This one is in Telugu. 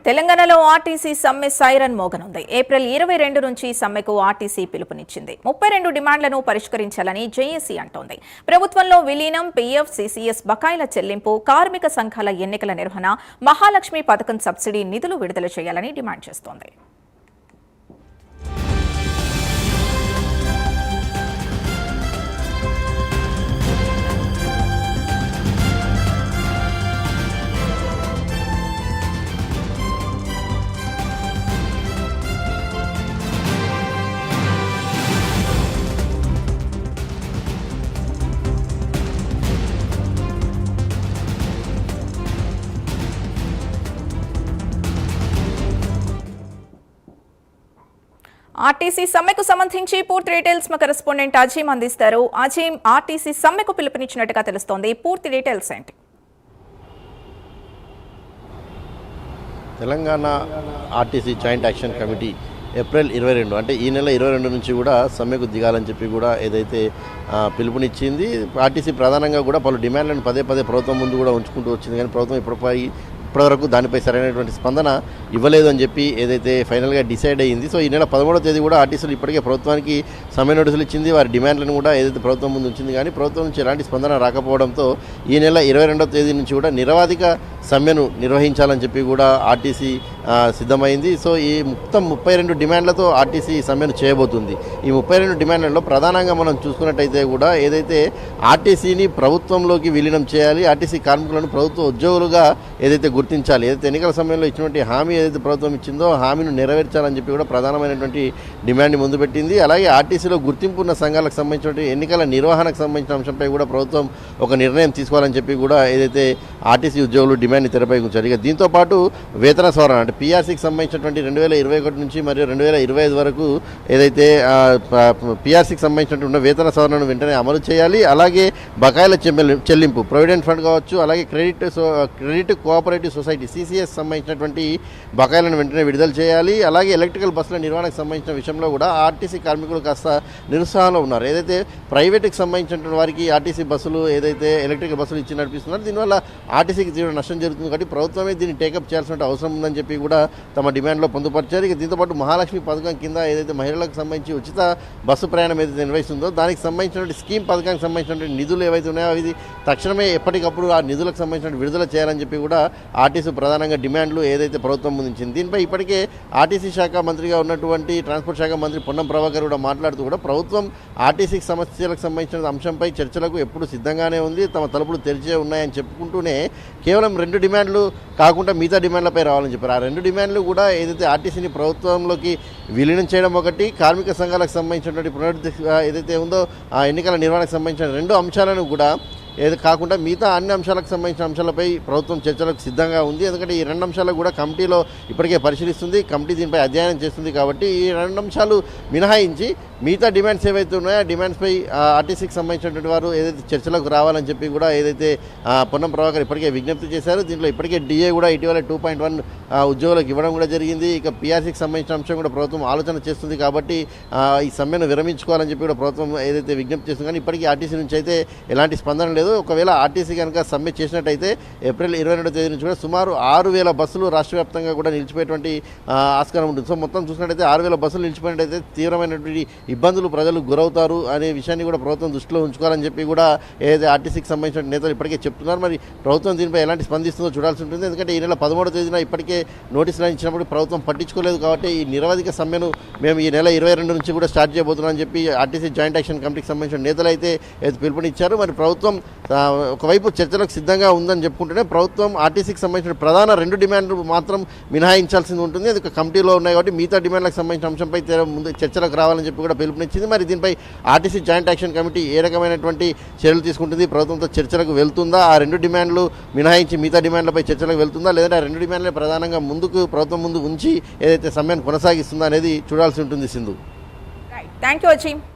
తెలంగాణలో ఆర్టీసీ సమ్మె సైరన్ మోగనుంది. ఏప్రిల్ 22 నుంచి సమ్మెకు ఆర్టీసీ పిలుపునిచ్చింది. 32 డిమాండ్లను పరిష్కరించాలని జేఏసీ అంటోంది. ప్రభుత్వంలో విలీనం, పీఎఫ్, సీసీఎస్ బకాయిల చెల్లింపు, కార్మిక సంఘాల ఎన్నికల నిర్వహణ, మహాలక్ష్మి పథకం సబ్సిడీ నిధులు విడుదల చేయాలని డిమాండ్ చేస్తోంది. ఆర్టీసీ సమ్మెకు సంబంధించి పూర్తి డీటెయిల్స్ మా కరెస్పాండెంట్ అజీమ్ అందిస్తారు. అజీమ్, ఆర్టీసీ సమ్మెకు పిలుపునిచ్చినట్టుగా తెలుస్తోంది, పూర్తి డీటెయిల్స్ ఏంటి? Telangana RTC joint action committee April 22 అంటే ఈ నెల 22 నుంచి కూడా సమ్మెకు దిగాలని చెప్పి కూడా ఏదైతే పిలుపునిచ్చింది. ఆర్టీసీ ప్రధానంగా కూడా పలు డిమాండ్లను పదే ప్రభుత్వం ముందు కూడా ఉంచుకుంటూ వచ్చింది. కానీ ప్రభుత్వం ఇప్పటివరకు దానిపై సరైనటువంటి స్పందన ఇవ్వలేదు అని చెప్పి ఏదైతే ఫైనల్గా డిసైడ్ అయ్యింది. సో ఈ నెల 13వ తేదీ కూడా ఆర్టీసీలు ఇప్పటికే ప్రభుత్వానికి సమ్మె నోటీసులు ఇచ్చింది. వారి డిమాండ్లను కూడా ఏదైతే ప్రభుత్వం ముందు ఉంచింది. కానీ ప్రభుత్వం నుంచి ఎలాంటి స్పందన రాకపోవడంతో ఈ నెల 22వ తేదీ నుంచి కూడా నిరవాధిక సమ్మెను నిర్వహించాలని చెప్పి కూడా ఆర్టీసీ సిద్ధమైంది. సో ఈ మొత్తం 32 డిమాండ్లతో ఆర్టీసీ సమ్మెను చేయబోతుంది. ఈ 32 డిమాండ్లలో ప్రధానంగా మనం చూసుకున్నట్టయితే కూడా ఏదైతే ఆర్టీసీని ప్రభుత్వంలోకి విలీనం చేయాలి, ఆర్టీసీ కార్మికులను ప్రభుత్వ ఉద్యోగులుగా ఏదైతే గుర్తించాలి, ఏదైతే ఎన్నికల సమయంలో ఇచ్చినటువంటి హామీ ఏదైతే ప్రభుత్వం ఇచ్చిందో హామీని నెరవేర్చాలని చెప్పి కూడా ప్రధానమైనటువంటి డిమాండ్ని ముందు పెట్టింది. అలాగే ఆర్టీసీలో గుర్తింపు ఉన్న సంఘాలకు సంబంధించినటువంటి ఎన్నికల నిర్వహణకు సంబంధించిన అంశంపై కూడా ప్రభుత్వం ఒక నిర్ణయం తీసుకోవాలని చెప్పి కూడా ఏదైతే ఆర్టీసీ ఉద్యోగులు డిమాండ్ని తెరపై ఉంచారు. ఇక దీంతోపాటు వేతన సవరణ అంటే పీఆర్సీకి సంబంధించినటువంటి 2021 నుంచి మరియు 2025 వరకు ఏదైతే పీఆర్సీకి సంబంధించినటువంటి ఉన్న వేతన సవరణను వెంటనే అమలు చేయాలి. అలాగే బకాయిల చెల్లింపు, ప్రొవిడెంట్ ఫండ్ కావచ్చు, అలాగే క్రెడిట్ కోఆపరేటివ్ సొసైటీ సీసీఎస్ సంబంధించినటువంటి బకాయిలను వెంటనే విడుదల చేయాలి. అలాగే ఎలక్ట్రికల్ బస్సుల నిర్వహణకు సంబంధించిన విషయంలో కూడా ఆర్టీసీ కార్మికులు కాస్త నిరుత్సాహంలో ఉన్నారు. ఏదైతే ప్రైవేట్కి సంబంధించినటువంటి వారికి ఆర్టీసీ బస్సులు ఏదైతే ఎలక్ట్రికల్ బస్సులు ఇచ్చి నడిపిస్తున్నారు, దీనివల్ల ఆర్టీసీకి తీవ్ర నష్టం జరుగుతుంది. కాబట్టి ప్రభుత్వమే దీన్ని టేకప్ చేయాల్సిన అవసరం ఉందని చెప్పి కూడా తమ డిమాండ్లో పొందుపరిచారు. ఇక దీంతోపాటు మహాలక్ష్మి పథకం కింద ఏదైతే మహిళలకు సంబంధించి ఉచిత బస్సు ప్రయాణం ఏదైతే నిర్వహిస్తుందో దానికి సంబంధించినటువంటి స్కీమ్ పథకానికి సంబంధించినటువంటి నిధులు ఏవైతే ఉన్నాయో అవి తక్షణమే ఎప్పటికప్పుడు ఆ నిధులకు సంబంధించిన విడుదల చేయాలని చెప్పి కూడా ఆర్టీసీ ప్రధానంగా డిమాండ్లు ఏదైతే ప్రభుత్వం ముందుంచింది. దీనిపై ఇప్పటికే ఆర్టీసీ శాఖ మంత్రిగా ఉన్నటువంటి ట్రాన్స్పోర్ట్ శాఖ మంత్రి పొన్నం ప్రభాకర్ కూడా మాట్లాడుతూ కూడా ప్రభుత్వం ఆర్టీసీ సమస్యలకు సంబంధించిన అంశంపై చర్చలకు ఎప్పుడు సిద్ధంగానే ఉంది, తమ తలుపులు తెరిచే ఉన్నాయని చెప్పుకుంటూనే కేవలం 2 డిమాండ్లు కాకుండా మిగతా డిమాండ్లపై రావాలని చెప్పారు. ఆ 2 డిమాండ్లు కూడా ఏదైతే ఆర్టీసీని ప్రభుత్వంలోకి విలీనం చేయడం ఒకటి, కార్మిక సంఘాలకు సంబంధించినటువంటి పునరుద్ధి ఏదైతే ఉందో ఆ ఎన్నికల నిర్వహణకు సంబంధించిన 2 అంశాలను కూడా ఏది కాకుండా మిగతా అన్ని అంశాలకు సంబంధించిన అంశాలపై ప్రభుత్వం చర్చలకు సిద్ధంగా ఉంది. ఎందుకంటే ఈ 2 అంశాలు కూడా కమిటీలో ఇప్పటికే పరిశీలిస్తుంది, కమిటీ దీనిపై అధ్యయనం చేస్తుంది. కాబట్టి ఈ 2 అంశాలు మినహాయించి మిగతా డిమాండ్స్ ఏవైతే ఉన్నాయో ఆ డిమాండ్స్పై ఆర్టీసీకి సంబంధించినటువంటి వారు ఏదైతే చర్చలకు రావాలని చెప్పి కూడా ఏదైతే పొన్నం ప్రభాకర్ ఇప్పటికే విజ్ఞప్తి చేశారు. దీంట్లో ఇప్పటికే డిఏ కూడా ఇటీవల 2.1 ఉద్యోగులకు ఇవ్వడం కూడా జరిగింది. ఇక పీఆర్సీకి సంబంధించిన అంశం కూడా ప్రభుత్వం ఆలోచన చేస్తుంది. కాబట్టి ఈ సమ్మెను విరమించుకోవాలని చెప్పి కూడా ప్రభుత్వం ఏదైతే విజ్ఞప్తి చేస్తుంది. కానీ ఇప్పటికీ ఆర్టీసీ నుంచి అయితే ఎలాంటి స్పందన లేదు. ఒకవేళ ఆర్టీసీ కనుక సమ్మె చేసినట్టయితే ఏప్రిల్ 22వ తేదీ నుంచి కూడా సుమారు 6,000 బస్సులు రాష్ట్ర వ్యాప్తంగా కూడా నిలిచిపోయేటువంటి ఆస్కారం ఉంటుంది. సో మొత్తం చూసినట్టయితే 6,000 బస్సులు నిలిచిపోయినట్టయితే తీవ్రమైనటువంటి ఇబ్బందులు ప్రజలు గురవుతారు అనే విషయాన్ని కూడా ప్రభుత్వం దృష్టిలో ఉంచుకోవాలని చెప్పి కూడా ఏదైతే ఆర్టీసీకి సంబంధించిన నేతలు ఇప్పటికే చెప్తున్నారు. మరి ప్రభుత్వం దీనిపై ఎలాంటి స్పందిస్తుందో చూడాల్సి ఉంటుంది. ఎందుకంటే ఈ నెల 13వ తేదీన ఇప్పటికే నోటీసులు ఇచ్చినప్పుడు ప్రభుత్వం పట్టించుకోలేదు. కాబట్టి ఈ నిరవధిక సమ్మెను మేము ఈ నెల 22 నుంచి కూడా స్టార్ట్ చేయబోతున్నామని చెప్పి ఆర్టీసీ జాయింట్ యాక్షన్ కమిటీకి సంబంధించిన నేతలు అయితే పిలుపునిచ్చారు. మరి ప్రభుత్వం ఒకవైపు చర్చలకు సిద్ధంగా ఉందని చెప్పుకుంటూనే ప్రభుత్వం ఆర్టీసీకి సంబంధించిన ప్రధాన 2 డిమాండ్లు మాత్రం మినహాయించాల్సింది ఉంటుంది. అది కమిటీలో ఉన్నాయి కాబట్టి మిగతా డిమాండ్లకు సంబంధించిన అంశంపై ముందు చర్చలకు రావాలని చెప్పి కూడా పిలుపునిచ్చింది. మరి దీనిపై ఆర్టీసీ జాయింట్ యాక్షన్ కమిటీ ఏ రకమైనటువంటి చర్యలు తీసుకుంటుంది, ప్రభుత్వంతో చర్చలకు వెళ్తుందా, ఆ 2 డిమాండ్లు మినహాయించి మిగతా డిమాండ్లపై చర్చలకు వెళ్తుందా, లేదంటే ఆ 2 డిమాండ్లే ప్రధానంగా ప్రభుత్వం ముందు ఉంచి ఏదైతే సమ్మెను కొనసాగిస్తుందా అనేది చూడాల్సి ఉంటుంది. Sindhu, thank you Azeem.